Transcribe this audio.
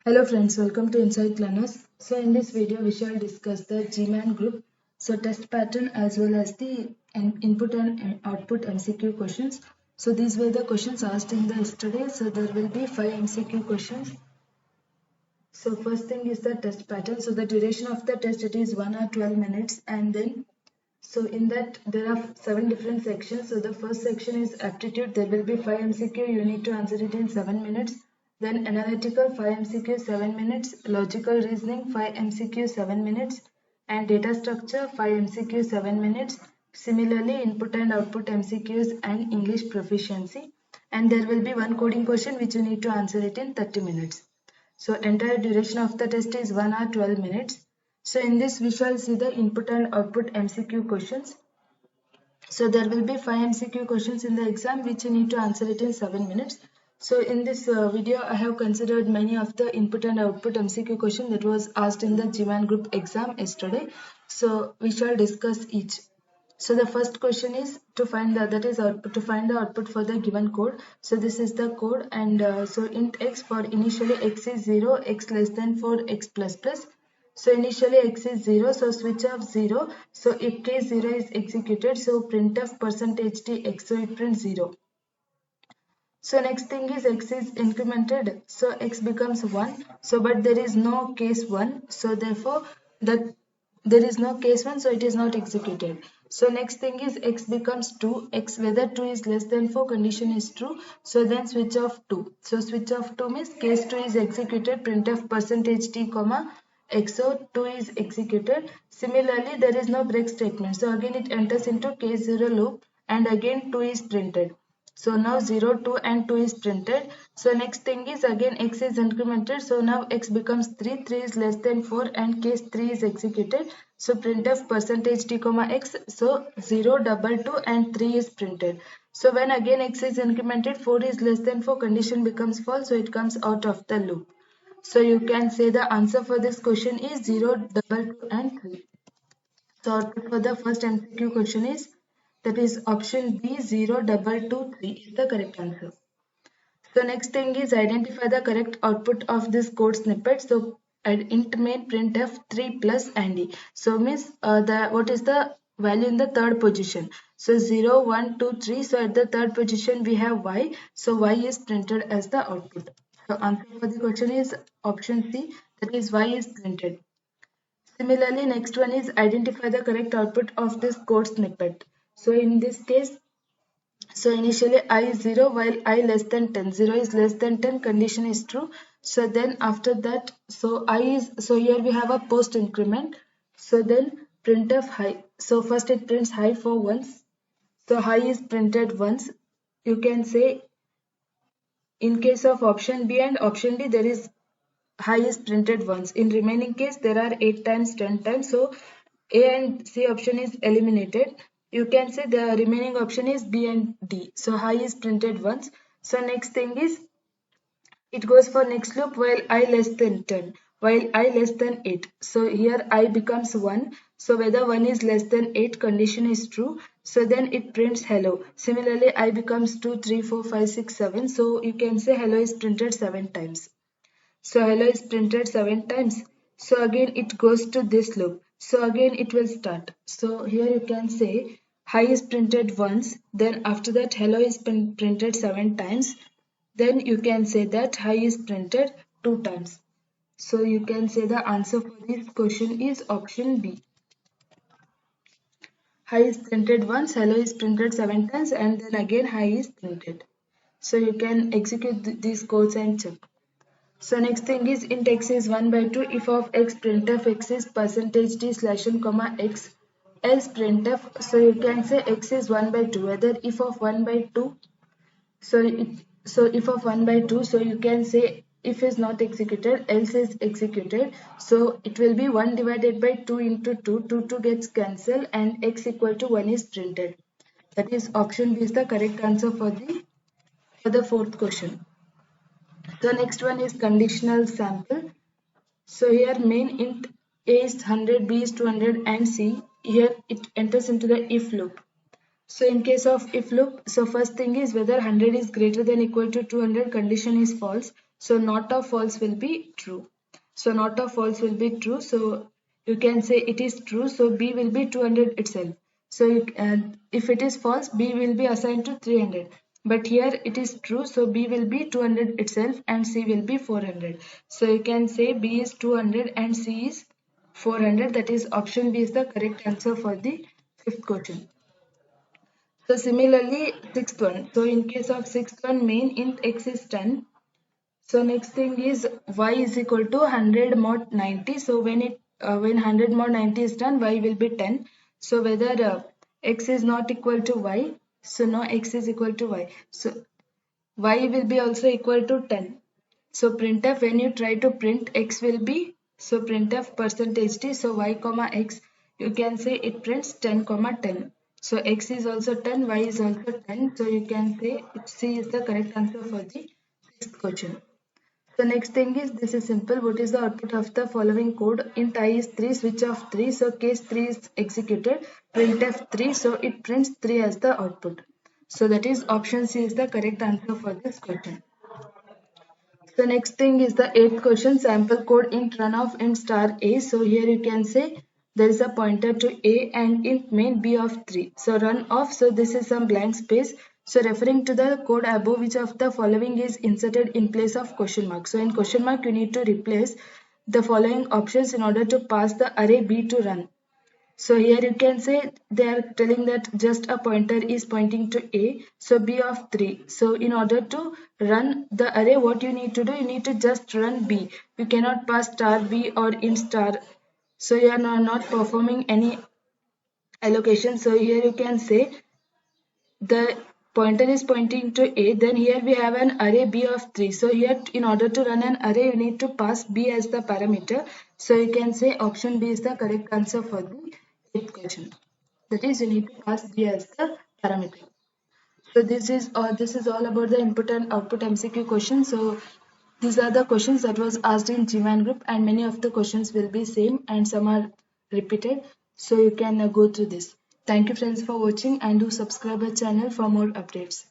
Hello friends, welcome to Insight Learners. So in this video we shall discuss the GMAN group, so test pattern as well as the input and output MCQ questions. So these were the questions asked in the yesterday. So there will be 5 MCQ questions. So first thing is the test pattern. So the duration of the test, it is 1 or 12 minutes, and then so in that there are 7 different sections. So the first section is aptitude. There will be 5 MCQ. You need to answer it in 7 minutes. Then analytical 5 MCQ 7 minutes. Logical reasoning 5 MCQ 7 minutes. And data structure 5 MCQ 7 minutes. Similarly, input and output MCQs and English proficiency. And there will be one coding question which you need to answer it in 30 minutes. So entire duration of the test is 1 hour 12 minutes. So in this we shall see the input and output MCQ questions. So there will be 5 MCQ questions in the exam which you need to answer it in 7 minutes. So in this video I have considered many of the input and output MCQ question that was asked in the GMAN group exam yesterday. So we shall discuss each. So the first question is to find the output for the given code. So this is the code, and so int x for initially x is 0, x less than 4, x plus plus. So initially x is 0, so switch off 0. So if case 0 is executed, so printf %t x, so it prints 0. So next thing is x is incremented, so x becomes 1. So but there is no case 1, so therefore that there is no case 1, so it is not executed. So next thing is x becomes 2, x whether 2 is less than 4 condition is true, so then switch off 2. So switch off 2 means case 2 is executed, printf %t comma x, so 2 is executed. Similarly there is no break statement, so again it enters into case 0 loop and again 2 is printed. So now 0, 2 and 2 is printed. So next thing is again x is incremented. So now x becomes 3, 3 is less than 4 and case 3 is executed. So printf %t comma x, so 0, 2, 2 and 3 is printed. So when again x is incremented, 4 is less than 4, condition becomes false, so it comes out of the loop. So you can say the answer for this question is 0, 2, 2 and 3. So output for the first MCQ question is, that is option B, 0, 2, 2, 3 is the correct answer. So next thing is identify the correct output of this code snippet. So int main printf 3 plus and. So means what is the value in the third position. So 0, 1, 2, 3. So at the third position we have y. So y is printed as the output. So answer for the question is option C, that is y is printed. Similarly, next one is identify the correct output of this code snippet. So in this case, so initially I is 0 while I less than 10. 0 is less than 10, condition is true. So then after that, so here we have a post increment. So then printf high. So first it prints high for once. So high is printed once. You can say in case of option B and option D, there is high is printed once. In remaining case, there are 8 times, 10 times. So A and C option is eliminated. You can say the remaining option is B and D. So high is printed once. So next thing is, it goes for next loop while I less than 10, while I less than 8. So here I becomes 1. So whether 1 is less than 8, condition is true. So then it prints hello. Similarly, I becomes 2, 3, 4, 5, 6, 7. So you can say hello is printed 7 times. So hello is printed 7 times. So again it goes to this loop. So again it will start. So here you can say hi is printed once. Then after that hello is printed 7 times. Then you can say that hi is printed 2 times. So you can say the answer for this question is option B. Hi is printed once, hello is printed 7 times, and then again hi is printed. So you can execute these codes and check. So next thing is int x is 1 by 2 if of x printf x is %t slash n comma x else printf. So you can say x is 1 by 2, whether if of 1 by 2. So if of 1 by 2, so you can say if is not executed, else is executed. So it will be 1 divided by 2 into 2, 2 gets cancelled and x equal to 1 is printed. That is option B is the correct answer for the fourth question. The next one is conditional sample. So here main int a is 100, b is 200 and c. Here it enters into the if loop. So in case of if loop, so first thing is whether 100 is greater than equal to 200, condition is false. So not of false will be true. So not of false will be true. So you can say it is true. So B will be 200 itself. So if it is false, B will be assigned to 300. But here it is true. So B will be 200 itself and C will be 400. So you can say B is 200 and C is 400. That is option B is the correct answer for the fifth question. So similarly, sixth one. So in case of sixth one, main int x is 10. So next thing is y is equal to 100 mod 90. So when 100 mod 90 is done, y will be 10. So whether x is not equal to y, so now x is equal to y. So y will be also equal to 10. So printf, when you try to print, x will be, so printf percentage t, so y comma x, you can say it prints 10 comma 10. So x is also 10, y is also 10. So you can say C is the correct answer for the sixth question. So next thing is, this is simple. What is the output of the following code? Int I is 3, switch off 3. So case 3 is executed. Printf 3. So it prints 3 as the output. So that is option C is the correct answer for this question. So next thing is the eighth question, sample code int run of int star a. So here you can say there is a pointer to a and int main b of 3. So run off, so this is some blank space. So referring to the code above, which of the following is inserted in place of question mark. So in question mark you need to replace the following options in order to pass the array b to run. So here you can say they are telling that just a pointer is pointing to A, so B of 3. So in order to run the array, what you need to do, you need to just run B. You cannot pass star B or int star. So you are not performing any allocation. So here you can say the pointer is pointing to A, then here we have an array B of 3. So here in order to run an array, you need to pass B as the parameter. So you can say option B is the correct answer for the eighth question. That is, you need to pass B as the parameter. So this is all about the input and output MCQ questions. So these are the questions that was asked in GMAN group, and many of the questions will be same and some are repeated. So you can go through this. Thank you friends for watching, and do subscribe our channel for more updates.